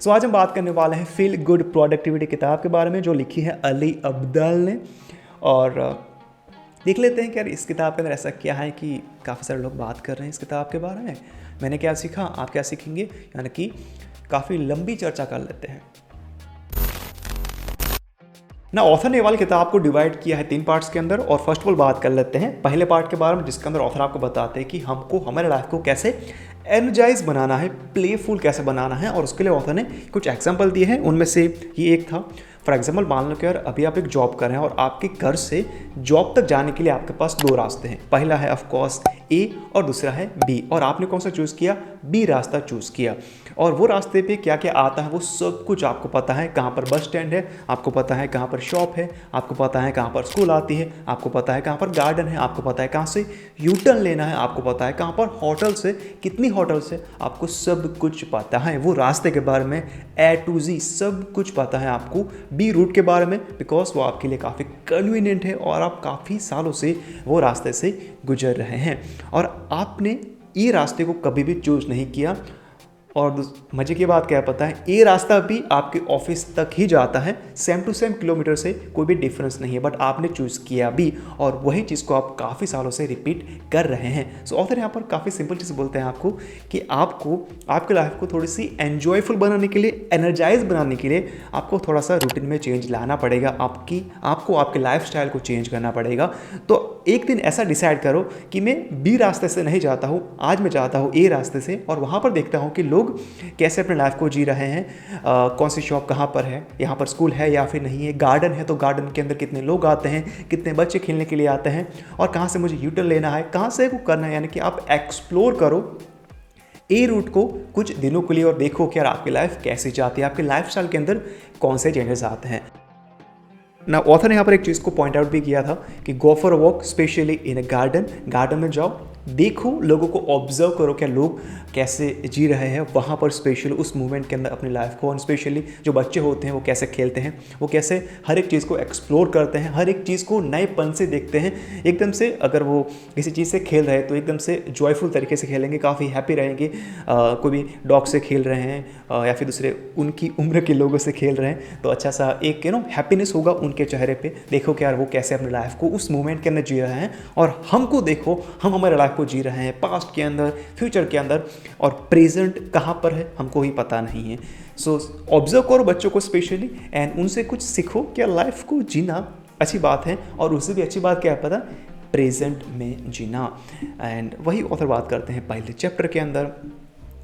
सो आज हम बात करने वाले हैं फील गुड प्रोडक्टिविटी किताब के बारे में, जो लिखी है अली अब्दाल ने। और देख लेते हैं कि यार इस किताब के अंदर ऐसा क्या है कि काफ़ी सारे लोग बात कर रहे हैं इस किताब के बारे में। मैंने क्या सीखा, आप क्या सीखेंगे, यानी कि काफ़ी लंबी चर्चा कर लेते हैं ना। ऑथर ने वाली किताब को डिवाइड किया है 3 पार्ट्स के अंदर। और फर्स्ट ऑफ ऑल बात कर लेते हैं पहले पार्ट के बारे में, जिसके अंदर ऑथर आपको बताते हैं कि हमको हमारे लाइफ को कैसे एनर्जाइज बनाना है, प्लेफुल कैसे बनाना है। और उसके लिए ऑथर ने कुछ एग्जाम्पल दिए हैं। उनमें से ये एक था, फॉर एग्जाम्पल मान लो कि यार अभी आप एक जॉब कर रहे हैं और आपके घर से जॉब तक जाने के लिए आपके पास 2 रास्ते हैं। पहला है ऑफकोर्स ए और दूसरा है बी। और आपने कौन सा चूज़ किया, बी रास्ता चूज़ किया। और वो रास्ते पे क्या क्या आता है वो सब कुछ आपको पता है। कहाँ पर बस स्टैंड है, आपको पता है कहाँ पर शॉप है, आपको पता है कहाँ पर स्कूल आती है, आपको पता है कहाँ पर गार्डन है, आपको पता है कहाँ से यू टर्न लेना है, आपको पता है कहाँ पर होटल से, कितनी होटल से, आपको सब कुछ पता है। वो रास्ते के बारे में A to Z सब कुछ पता है आपको। बी रूट के बारे में, बिकॉज वो आपके लिए काफ़ी कन्वीनियंट है और आप काफ़ी सालों से वो रास्ते से गुजर रहे हैं और आपने ये रास्ते को कभी भी चूज नहीं किया। और मज़े की बात क्या पता है, ये रास्ता भी आपके ऑफिस तक ही जाता है, सेम टू सेम किलोमीटर से कोई भी डिफरेंस नहीं है, बट आपने चूज़ किया भी और वही चीज़ को आप काफ़ी सालों से रिपीट कर रहे हैं। सो ऑथर यहाँ पर काफ़ी सिंपल चीज़ बोलते हैं आपको कि आपको आपके लाइफ को थोड़ी सी एन्जॉयफुल बनाने के लिए, एनर्जाइज बनाने के लिए आपको थोड़ा सा रूटीन में चेंज लाना पड़ेगा। आपको आपके लाइफ स्टाइल को चेंज करना पड़ेगा। तो एक दिन ऐसा डिसाइड करो कि मैं बी रास्ते से नहीं जाता हूँ, आज मैं जाता हूँ ए रास्ते से, और वहाँ पर देखता हूँ कि लोग कैसे अपने लाइफ को जी रहे हैं। कौन सी शॉप कहाँ पर है, यहाँ पर स्कूल है या फिर नहीं है, गार्डन है तो गार्डन के अंदर कितने लोग आते हैं, कितने बच्चे खेलने के लिए आते हैं, और कहाँ से मुझे यूटर्न लेना है, कहाँ से वो करना है। यानी कि आप एक्सप्लोर करो ए रूट को कुछ दिनों के लिए और देखो कि यार आपकी लाइफ कैसी जाती है, आपके लाइफ स्टाइल के अंदर कौन से चेंजेस आते हैं ना। ऑथर ने यहाँ पर एक चीज़ को पॉइंट आउट भी किया था कि go for a walk specially in a garden में जाओ, देखो, लोगों को ऑब्जर्व करो क्या लोग कैसे जी रहे हैं वहाँ पर, स्पेशली उस मोमेंट के अंदर अपनी लाइफ को। और स्पेशली जो बच्चे होते हैं वो कैसे खेलते हैं, वो कैसे हर एक चीज़ को एक्सप्लोर करते हैं, हर एक चीज़ को नएपन से देखते हैं। एकदम से अगर वो किसी चीज़ से खेल रहे हैं तो एकदम से जॉयफुल तरीके से खेलेंगे, काफ़ी हैप्पी रहेंगे। कोई भी डॉग से खेल रहे हैं या फिर दूसरे उनकी उम्र के लोगों से खेल रहे हैं तो अच्छा सा एक हैप्पीनेस होगा उनके चेहरे पे। देखो कि यार वो कैसे अपनी लाइफ को उस मोमेंट के अंदर जी रहे हैं, और हमको देखो हम हमारे लाइफ को जी रहे हैं पास्ट के अंदर, फ्यूचर के अंदर, और प्रेजेंट कहाँ पर है हमको ही पता नहीं है। सो ऑब्जर्व करो बच्चों को स्पेशली, एंड उनसे कुछ सीखो क्या लाइफ को जीना अच्छी बात है, और उससे भी अच्छी बात क्या है पता, प्रेजेंट में जीना। एंड वही ऑथर बात करते हैं पहले चैप्टर के अंदर,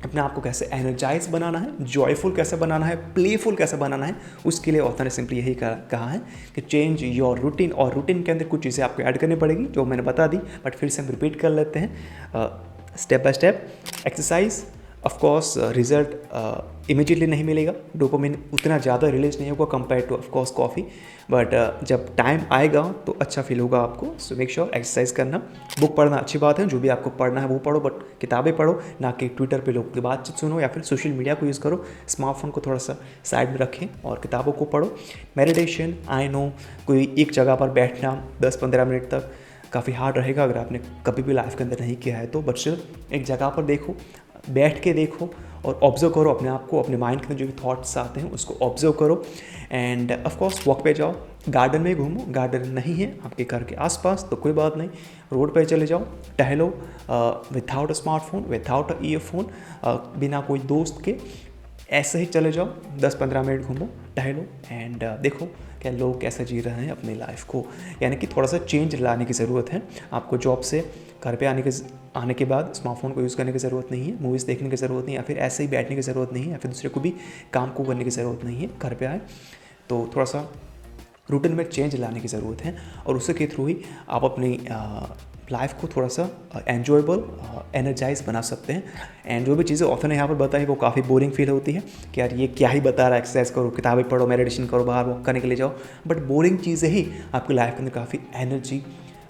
अपने आप को कैसे एनर्जाइज बनाना है, जॉयफुल कैसे बनाना है, प्लेफुल कैसे बनाना है। उसके लिए ऑथर ने सिंपली यही कहा है कि चेंज योर रूटीन, और रूटीन के अंदर कुछ चीज़ें आपको ऐड करनी पड़ेगी जो मैंने बता दी, बट फिर से हम रिपीट कर लेते हैं step by step. Exercise, of course result immediately नहीं मिलेगा, डोपामिन उतना ज़्यादा रिलीज नहीं होगा compare two of course coffee, but जब टाइम आएगा तो अच्छा फील होगा आपको। सो मेक श्योर एक्सरसाइज करना, बुक पढ़ना अच्छी बात है, जो भी आपको पढ़ना है वो पढ़ो, बट किताबें पढ़ो, ना कि ट्विटर पे लोगों की बातचीत सुनो या फिर सोशल मीडिया को यूज़ करो। स्मार्टफोन को थोड़ा सा साइड में रखें और किताबों को पढ़ो। मेडिटेशन, आई नो कोई एक जगह पर बैठना 10-15 मिनट तक काफ़ी हार्ड रहेगा अगर आपने कभी भी लाइफ के अंदर नहीं किया है तो, बट सिर्फ एक जगह पर देखो, बैठ के देखो और ऑब्जर्व करो अपने आप को, अपने माइंड के अंदर जो भी थॉट्स आते हैं उसको ऑब्जर्व करो। एंड ऑफ कोर्स वॉक पे जाओ, गार्डन में घूमो, गार्डन नहीं है आपके घर के आसपास तो कोई बात नहीं, रोड पे चले जाओ, टहलो without a smartphone, without a earphone, बिना कोई दोस्त के, ऐसे ही चले जाओ, 10-15 मिनट घूमो, टहलो, एंड देखो क्या लोग कैसे जी रहे हैं अपनी लाइफ को। यानी कि थोड़ा सा चेंज लाने की ज़रूरत है आपको। जॉब से घर पे आने के बाद स्मार्टफोन को यूज़ करने की ज़रूरत नहीं है, मूवीज़ देखने की ज़रूरत नहीं है, या फिर ऐसे ही बैठने की ज़रूरत नहीं है, या फिर दूसरे को भी काम को करने की ज़रूरत नहीं है। घर पे आए तो थोड़ा सा रूटीन में चेंज लाने की ज़रूरत है, और उसके के थ्रू ही आप अपनी लाइफ को थोड़ा सा एन्जॉयबल, एनर्जाइज बना सकते हैं। एंड जो भी चीज़ें ऑथर ने यहाँ पर बताई वो काफ़ी बोरिंग फील होती है कि यार ये क्या ही बता रहा है, एक्सरसाइज करो, किताबें पढ़ो, मेडिटेशन करो, बाहर वॉक करने के लिए जाओ, बट बोरिंग चीज़ें ही आपकी लाइफ के अंदर काफ़ी एनर्जी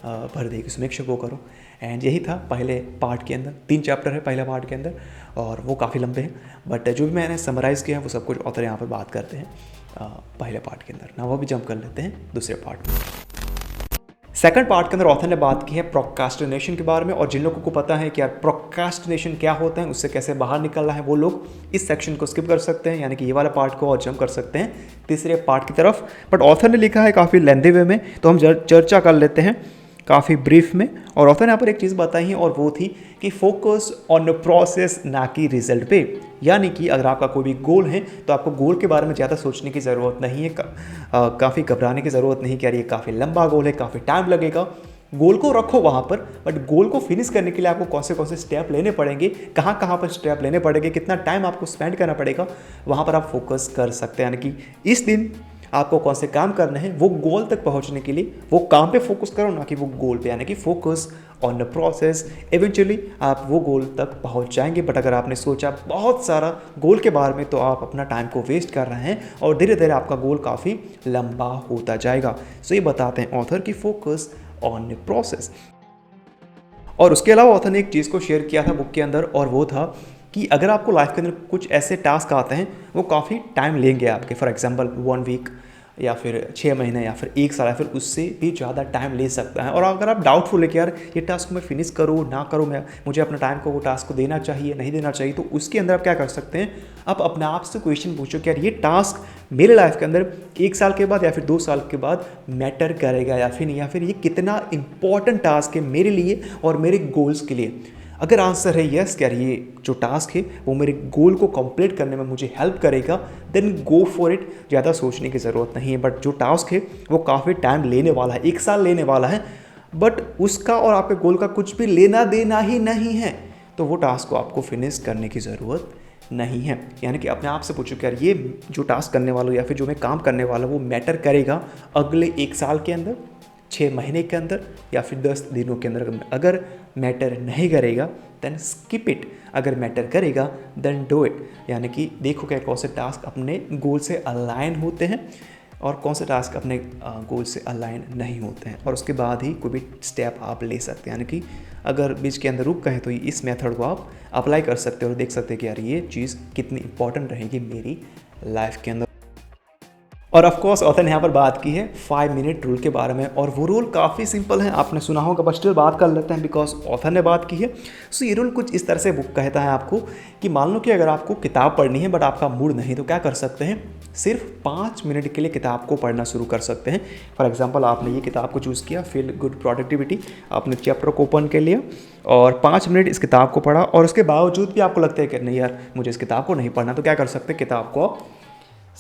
भर देगी। सो मेक श्योर वो करो। एंड यही था पहले पार्ट के अंदर, 3 चैप्टर है पहले पार्ट के अंदर और वो काफ़ी लंबे हैं, बट जो भी मैंने समराइज़ किया है वो सब कुछ ऑथर यहाँ पर बात करते हैं पहले पार्ट के अंदर। ना वो भी जंप कर लेते हैं दूसरे पार्ट में। सेकंड पार्ट के अंदर ऑथर ने बात की है प्रोक्रास्टिनेशन के बारे में, और जिन लोगों को पता है कि यार प्रोक्रास्टिनेशन क्या होता है, उससे कैसे बाहर निकलना है, वो लोग इस सेक्शन को स्किप कर सकते हैं, यानी कि ये वाला पार्ट को और जंप कर सकते हैं तीसरे पार्ट की तरफ। बट ऑथर ने लिखा है काफ़ी लेंथी वे में, तो हम चर्चा कर लेते हैं काफ़ी ब्रीफ में। और ऑथर ने यहाँ पर एक चीज़ बताई है, और वो थी कि फोकस ऑन द प्रोसेस, ना कि रिजल्ट पे। यानी कि अगर आपका कोई भी गोल है तो आपको गोल के बारे में ज़्यादा सोचने की ज़रूरत नहीं है, काफ़ी घबराने की ज़रूरत नहीं कि यार ये काफ़ी लंबा गोल है, काफ़ी टाइम लगेगा। गोल को रखो वहाँ पर, बट गोल को फिनिश करने के लिए आपको कौन से स्टेप लेने पड़ेंगे, कहाँ कहाँ पर स्टेप लेने पड़ेंगे, कितना टाइम आपको स्पेंड करना पड़ेगा, वहाँ पर आप फोकस कर सकते हैं। यानी कि इस दिन आपको कौन से काम करने हैं, वो गोल तक पहुंचने के लिए वो काम पे फोकस करो, ना कि वो गोल पे। यानी कि focus on the process, eventually आप वो गोल तक पहुंच जाएंगे। बट अगर आपने सोचा बहुत सारा गोल के बारे में, तो आप अपना टाइम को वेस्ट कर रहे हैं और धीरे धीरे आपका गोल काफ़ी लंबा होता जाएगा। सो ये बताते हैं ऑथर की फोकस ऑन द प्रोसेस। और उसके अलावा ऑथर ने एक चीज़ को शेयर किया था बुक के अंदर, और वो था कि अगर आपको लाइफ के अंदर कुछ ऐसे टास्क आते हैं वो काफ़ी टाइम लेंगे आपके, फॉर एग्जांपल 1 वीक या फिर 6 महीने या फिर 1 साल या फिर उससे भी ज़्यादा टाइम ले सकता है। और अगर आप डाउटफुल है कि यार ये टास्क मैं फिनिश करूँ ना करूँ, मैं मुझे अपना टाइम को वो टास्क को देना चाहिए नहीं देना चाहिए, तो उसके अंदर आप क्या कर सकते हैं, आप अपने आप से क्वेश्चन पूछो कि यार ये टास्क मेरे लाइफ के अंदर 1 साल के बाद या फिर 2 साल के बाद मैटर करेगा या फिर नहीं, या फिर ये कितना इंपॉर्टेंट टास्क है मेरे लिए और मेरे गोल्स के लिए। अगर आंसर है यस कि यार ये जो टास्क है वो मेरे गोल को कंप्लीट करने में मुझे हेल्प करेगा, देन गो फॉर इट, ज़्यादा सोचने की ज़रूरत नहीं है। बट जो टास्क है वो काफ़ी टाइम लेने वाला है, 1 साल लेने वाला है, बट उसका और आपके गोल का कुछ भी लेना देना ही नहीं है, तो वो टास्क को आपको फिनिश करने की ज़रूरत नहीं है। यानी कि अपने आप से पूछो कि यार ये जो टास्क करने वाला हूँ या फिर जो मैं काम करने वाला हूँ वो मैटर करेगा अगले 1 साल के अंदर, 6 महीने के अंदर या फिर 10 दिनों के अंदर। अगर मैटर नहीं करेगा देन स्किप इट, अगर मैटर करेगा देन डू इट। यानी कि देखो क्या कौन से टास्क अपने गोल से अलाइन होते हैं और कौन से टास्क अपने गोल से अलाइन नहीं होते हैं, और उसके बाद ही कोई भी स्टेप आप ले सकते हैं। यानी कि अगर बीच के अंदर रुक गए तो इस मेथड को आप अप्लाई कर सकते हो और देख सकते हैं कि यार ये चीज़ कितनी इंपॉर्टेंट रहेगी मेरी लाइफ के अंदर। और ऑफ कोर्स ऑथर ने यहाँ पर बात की है 5 मिनट रूल के बारे में, और वो रूल काफ़ी सिंपल है, आपने सुना होगा बट स्टिल बात कर लेते हैं बिकॉज ऑथर ने बात की है। सो ये रूल कुछ इस तरह से बुक कहता है आपको कि मान लो कि अगर आपको किताब पढ़नी है बट आपका मूड नहीं, तो क्या कर सकते हैं, सिर्फ 5 मिनट के लिए किताब को पढ़ना शुरू कर सकते हैं। फॉर एग्जाम्पल आपने ये किताब को चूज़ किया, फील गुड प्रोडक्टिविटी, आपने चैप्टर को ओपन कर लिया और 5 मिनट इस किताब को पढ़ा, और उसके बावजूद भी आपको लगता है कि नहीं यार मुझे इस किताब को नहीं पढ़ना, तो क्या कर सकते हैं, किताब को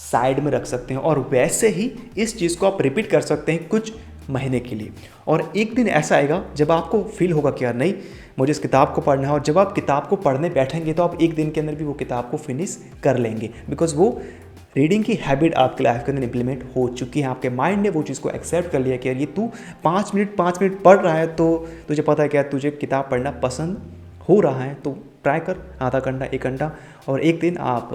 साइड में रख सकते हैं। और वैसे ही इस चीज़ को आप रिपीट कर सकते हैं कुछ महीने के लिए, और एक दिन ऐसा आएगा जब आपको फील होगा कि यार नहीं मुझे इस किताब को पढ़ना है, और जब आप किताब को पढ़ने बैठेंगे तो आप एक दिन के अंदर भी वो किताब को फिनिश कर लेंगे, बिकॉज वो रीडिंग की हैबिट आपके लाइफ के अंदर इंप्लीमेंट हो चुकी है। आपके माइंड ने वो चीज़ को एक्सेप्ट कर लिया कि यार ये तू 5 मिनट पढ़ रहा है, तो तुझे पता है कि यार तुझे किताब पढ़ना पसंद हो रहा है, तो ट्राई कर आधा घंटा 1 घंटा, और एक दिन आप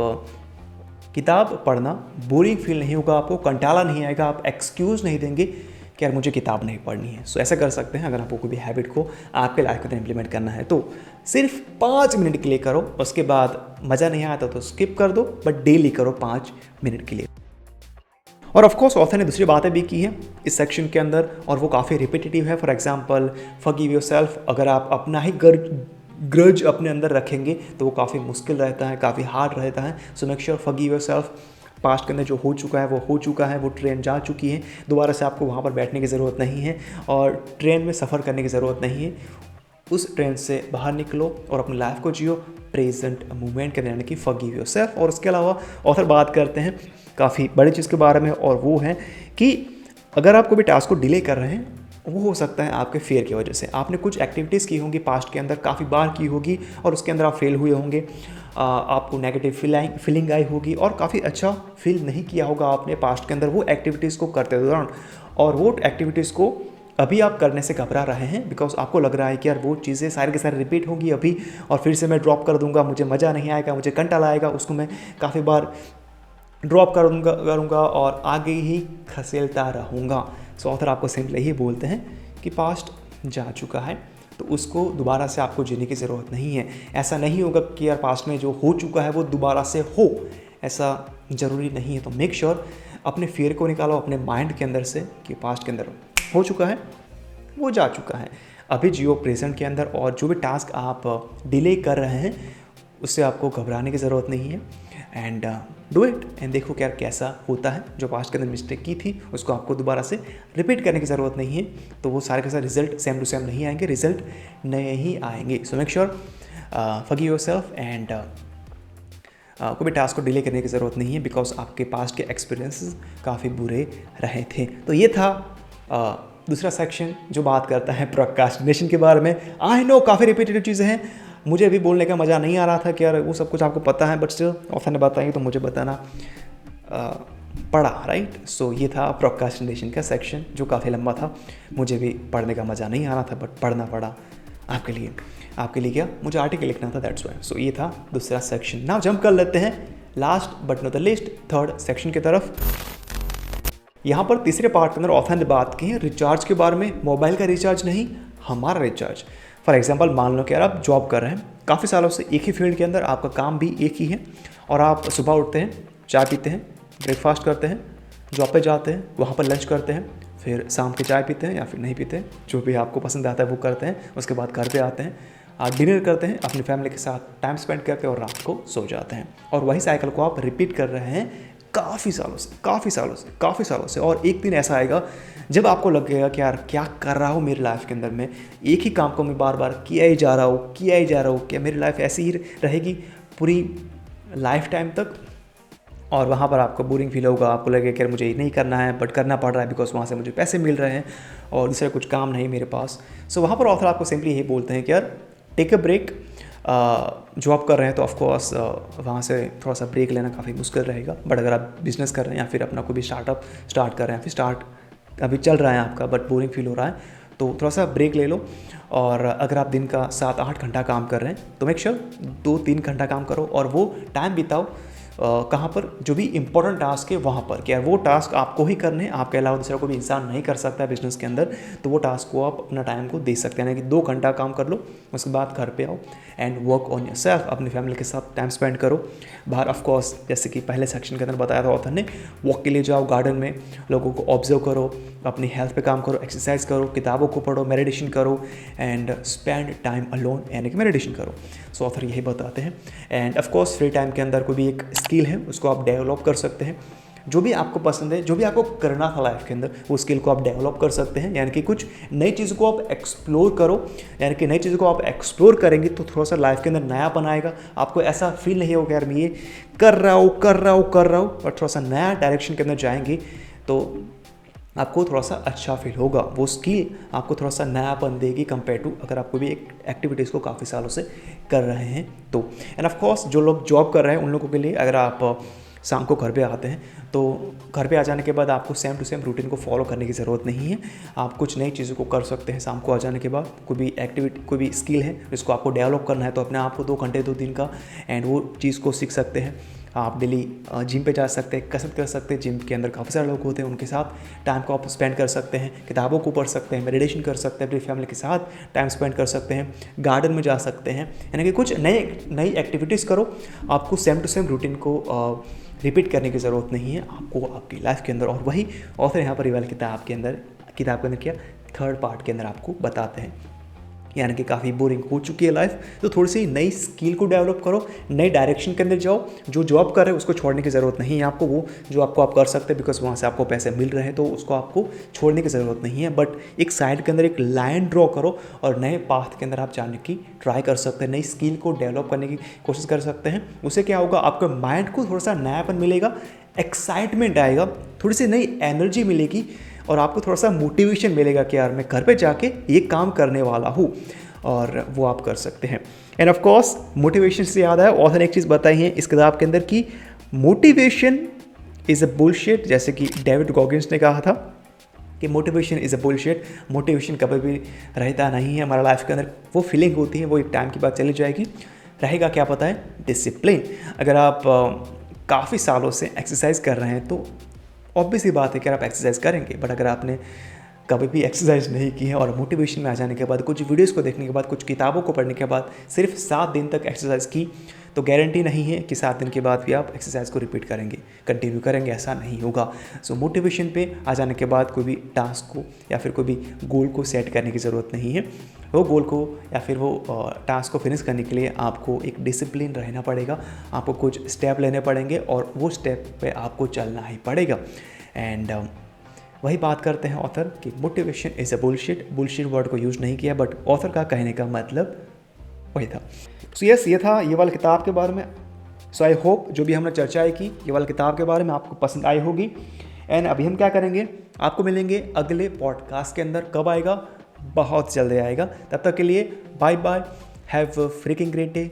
किताब पढ़ना बोरिंग फील नहीं होगा, आपको कंटाला नहीं आएगा, आप एक्सक्यूज़ नहीं देंगे कि यार मुझे किताब नहीं पढ़नी है। सो ऐसा कर सकते हैं अगर आपको कोई भी हैबिट को आपके लाइफ के अंदर इंप्लीमेंट करना है, तो सिर्फ 5 मिनट के लिए करो, उसके बाद मज़ा नहीं आता तो स्किप कर दो, बट डेली करो 5 मिनट के लिए। और ऑफकोर्स ऑथर ने दूसरी बातें भी की हैं इस सेक्शन के अंदर, और वो काफ़ी रिपीटेटिव है। फॉर एग्जाम्पल फॉरगिव योरसेल्फ, अगर आप अपना ही ग्रज अपने अंदर रखेंगे तो वो काफ़ी मुश्किल रहता है, काफ़ी हार्ड रहता है। So make sure forgive yourself, past के अंदर जो हो चुका है वो हो चुका है, वो ट्रेन जा चुकी है, दोबारा से आपको वहाँ पर बैठने की ज़रूरत नहीं है और ट्रेन में सफ़र करने की ज़रूरत नहीं है। उस ट्रेन से बाहर निकलो और अपनी लाइफ को जियो प्रेजेंट मोमेंट के, यानी कि फॉरगिव योरसेल्फ। और उसके अलावा ऑथर बात करते हैं काफ़ी बड़ी चीज़ के बारे में, और वो है कि अगर आप कोई भी टास्क को डिले कर रहे हैं, वो हो सकता है आपके फेयर की वजह से। आपने कुछ एक्टिविटीज़ की होंगी पास्ट के अंदर, काफ़ी बार की होगी, और उसके अंदर आप फेल हुए होंगे, आपको नेगेटिव फीलिंग आई होगी और काफ़ी अच्छा फील नहीं किया होगा आपने पास्ट के अंदर वो एक्टिविटीज़ को करते दौरान, और वो एक्टिविटीज़ को अभी आप करने से घबरा रहे हैं बिकॉज आपको लग रहा है कि यार वो चीज़ें सारी के सारी रिपीट होंगी अभी, और फिर से मैं ड्रॉप कर दूंगा, मुझे मज़ा नहीं आएगा, मुझे कंटाला आएगा, उसको मैं काफ़ी बार ड्रॉप करूँगा और आगे ही खसेलता रहूँगा। सो ऑथर आपको सिंपली यही बोलते हैं कि पास्ट जा चुका है, तो उसको दोबारा से आपको जीने की ज़रूरत नहीं है। ऐसा नहीं होगा कि यार पास्ट में जो हो चुका है वो दोबारा से हो, ऐसा ज़रूरी नहीं है। तो मेक श्योर अपने फियर को निकालो अपने माइंड के अंदर से कि पास्ट के अंदर हो चुका है, वो जा चुका है। अभी जियो प्रेजेंट के अंदर, और जो भी टास्क आप डिले कर रहे हैं उससे आपको घबराने की ज़रूरत नहीं है। एंड डू इट एंड देखो क्या कैसा होता है। जो पास्ट के अंदर मिस्टेक की थी उसको आपको दोबारा से रिपीट करने की ज़रूरत नहीं है, तो वो सारे के सारे रिजल्ट सेम टू सेम नहीं आएंगे, रिजल्ट नए ही आएंगे। So make sure forgive yourself and कोई भी टास्क को डिले करने की ज़रूरत नहीं है, बिकॉज आपके पास्ट के एक्सपीरियंसेस काफ़ी बुरे रहे थे। तो ये था दूसरा सेक्शन जो बात करता है प्रोक्रास्टिनेशन के बारे में। आई नो काफ़ी रिपीटेटिव चीज़ें हैं, मुझे अभी बोलने का मज़ा नहीं आ रहा था कि यार वो सब कुछ आपको पता है, बट स्टिल ऑथर ने बताई तो मुझे बताना पड़ा, राइट। सो ये था प्रोक्रास्टिनेशन का सेक्शन जो काफ़ी लंबा था, मुझे भी पढ़ने का मज़ा नहीं आ रहा था बट पढ़ना पड़ा आपके लिए क्या, मुझे आर्टिकल लिखना था, दैट्स वाई। सो ये था दूसरा सेक्शन। नाउ जंप कर लेते हैं last but not the least third section की तरफ। यहाँ पर तीसरे पार्ट के अंदर ऑथर ने बात की है रिचार्ज के बारे में। मोबाइल का रिचार्ज नहीं, हमारा रिचार्ज। फॉर एग्जांपल मान लो कि यार आप जॉब कर रहे हैं काफ़ी सालों से, एक ही फील्ड के अंदर, आपका काम भी एक ही है, और आप सुबह उठते हैं, चाय पीते हैं, ब्रेकफास्ट करते हैं, जॉब पे जाते हैं, वहाँ पर लंच करते हैं, फिर शाम की चाय पीते हैं या फिर नहीं पीते, जो भी आपको पसंद आता है वो करते हैं, उसके बाद घर पे आते हैं, आप डिनर करते हैं, अपनी फैमिली के साथ टाइम स्पेंड करके और रात को सो जाते हैं। और वही साइकिल को आप रिपीट कर रहे हैं काफ़ी सालों से। और एक दिन ऐसा आएगा जब आपको लगेगा कि यार क्या कर रहा हूँ मेरी लाइफ के अंदर, मैं एक ही काम को मैं बार बार किया ही जा रहा हूँ, क्या मेरी लाइफ ऐसी ही रहेगी पूरी लाइफ टाइम तक। और वहाँ पर आपको बोरिंग फील होगा, आपको लगेगा कि यार मुझे ये नहीं करना है बट करना पड़ रहा है बिकॉज वहाँ से मुझे पैसे मिल रहे हैं और दूसरा कुछ काम नहीं मेरे पास। सो वहाँ पर ऑथर आपको सिंपली यही बोलते हैं कि यार टेक अ ब्रेक। जॉब कर रहे हैं तो ऑफकोर्स वहाँ से थोड़ा सा ब्रेक लेना काफ़ी मुश्किल रहेगा, बट अगर आप बिजनेस कर रहे हैं या फिर अपना कोई भी स्टार्टअप स्टार्ट कर रहे हैं, फिर अभी चल रहा है आपका बट बोरिंग फील हो रहा है, तो थोड़ा सा ब्रेक ले लो। और अगर आप दिन का 7-8 घंटा काम कर रहे हैं तो मेक श्योर 2-3 घंटा काम करो और वो टाइम बिताओ कहाँ पर, जो भी इंपॉर्टेंट टास्क है वहाँ पर। क्या वो टास्क आपको ही करने हैं, आपके अलावा दूसरा कोई भी इंसान नहीं कर सकता है बिजनेस के अंदर, तो वो टास्क को आप अपना टाइम को दे सकते हैं। यानी कि 2 घंटा काम कर लो, उसके बाद घर पे आओ एंड वर्क ऑन योरसेल्फ, अपनी फैमिली के साथ टाइम स्पेंड करो। बाहर ऑफकोर्स जैसे कि पहले सेक्शन के अंदर बताया था ऑथर ने, वॉक के लिए जाओ गार्डन में, लोगों को ऑब्जर्व करो, अपनी हेल्थ पे काम करो, एक्सरसाइज करो, किताबों को पढ़ो, मेडिटेशन करो एंड स्पेंड टाइम अलोन, यानी कि मेडिटेशन करो। सो ऑथर यही बताते हैं। एंड ऑफकोर्स फ्री टाइम के अंदर कोई भी एक स्किल है उसको आप डेवलप कर सकते हैं, जो भी आपको पसंद है, जो भी आपको करना था लाइफ के अंदर, वो स्किल को आप डेवलप कर सकते हैं। यानी कि कुछ नई चीज़ों को आप एक्सप्लोर करो, यानी कि नई चीज़ों को आप एक्सप्लोर करेंगे तो थोड़ा सा लाइफ के अंदर नयापन आएगा। आपको ऐसा फील नहीं होगा यार मैं ये कर रहा हूँ, और थोड़ा सा नया डायरेक्शन के अंदर जाएंगे तो आपको थोड़ा सा अच्छा फील होगा। वो स्किल आपको थोड़ा सा नयापन देगी कंपेयर टू अगर आप कोई भी एक एक्टिविटीज़ को काफ़ी सालों से कर रहे हैं तो। एंड ऑफ कोर्स जो लोग जॉब कर रहे हैं उन लोगों के लिए, अगर आप शाम को घर पे आते हैं तो घर पे आ जाने के बाद आपको सेम टू सेम रूटीन को फॉलो करने की ज़रूरत नहीं है। आप कुछ नई चीज़ों को कर सकते हैं शाम को आ जाने के बाद। कोई भी एक्टिविटी, कोई भी स्किल है जिसको आपको डेवलप करना है तो अपने आप को 2 घंटे 2 दिन का एंड वो चीज़ को सीख सकते हैं। आप डेली जिम पे जा सकते हैं, कसरत कर सकते हैं, जिम के अंदर काफ़ी सारे लोग होते हैं, उनके साथ टाइम को आप स्पेंड कर सकते हैं, किताबों को पढ़ सकते हैं, मेडिटेशन कर सकते हैं, अपनी फैमिली के साथ टाइम स्पेंड कर सकते हैं, गार्डन में जा सकते हैं। यानी कि कुछ नई एक्टिविटीज़ करो। आपको सेम टू सेम रूटीन को रिपीट करने की ज़रूरत नहीं है आपको आपकी लाइफ के अंदर। और वही ऑथर यहाँ पर ये वाली किताब के अंदर क्या थर्ड पार्ट के अंदर आपको बताते हैं। यानी कि काफ़ी बोरिंग हो चुकी है लाइफ, तो थोड़ी सी नई स्किल को डेवलप करो, नए डायरेक्शन के अंदर जाओ। जो जॉब कर रहे हैं उसको छोड़ने की ज़रूरत नहीं है आपको, वो जो आपको आप कर सकते हैं बिकॉज वहाँ से आपको पैसे मिल रहे हैं तो उसको आपको छोड़ने की ज़रूरत नहीं है। बट एक साइड के अंदर एक लाइन ड्रॉ करो और नए पाथ के अंदर आप जाने की ट्राई कर सकते हैं, नई स्किल को डेवलप करने की कोशिश कर सकते हैं। उससे क्या होगा, आपके माइंड को थोड़ा सा नयापन मिलेगा, एक्साइटमेंट आएगा, थोड़ी सी नई एनर्जी मिलेगी और आपको थोड़ा सा मोटिवेशन मिलेगा कि यार मैं घर पे जाके ये काम करने वाला हूँ, और वो आप कर सकते हैं। एंड ऑफ कोर्स मोटिवेशन से याद आया, ऑथर ने एक चीज़ बताई है इस किताब के अंदर कि मोटिवेशन इज़ अ बुलशिट। जैसे कि डेविड गॉगिंस ने कहा था कि motivation is a bullshit, motivation कभी भी रहता नहीं है हमारा लाइफ के अंदर। वो फीलिंग होती है, वो एक टाइम के बाद चली जाएगी। रहेगा क्या पता है, डिसिप्लिन। अगर आप काफ़ी सालों से एक्सरसाइज कर रहे हैं तो ऑब्वियस ही बात है कि आप एक्सरसाइज करेंगे, बट अगर आपने कभी भी एक्सरसाइज नहीं की है और मोटिवेशन में आ जाने के बाद, कुछ वीडियोस को देखने के बाद, कुछ किताबों को पढ़ने के बाद सिर्फ 7 दिन तक एक्सरसाइज की तो गारंटी नहीं है कि 7 दिन के बाद भी आप एक्सरसाइज को रिपीट करेंगे, कंटिन्यू करेंगे, ऐसा नहीं होगा। सो मोटिवेशन पे आ जाने के बाद कोई भी टास्क को या फिर कोई भी गोल को सेट करने की ज़रूरत नहीं है। वो गोल को या फिर वो टास्क को फिनिश करने के लिए आपको एक डिसिप्लिन रहना पड़ेगा, आपको कुछ स्टेप लेने पड़ेंगे और वो स्टेप पे आपको चलना ही पड़ेगा। एंड वही बात करते हैं ऑथर कि motivation is a bullshit. Bullshit word को यूज़ नहीं किया, बट ऑथर का कहने का मतलब वही था। सो यस, ये था ये वाली किताब के बारे में। सो आई होप जो भी हमने चर्चाएं की ये वाली किताब के बारे में आपको पसंद आई होगी। एंड अभी हम क्या करेंगे, आपको मिलेंगे अगले पॉडकास्ट के अंदर। कब आएगा? बहुत जल्दी आएगा। तब तक के लिए bye bye, have a freaking great day.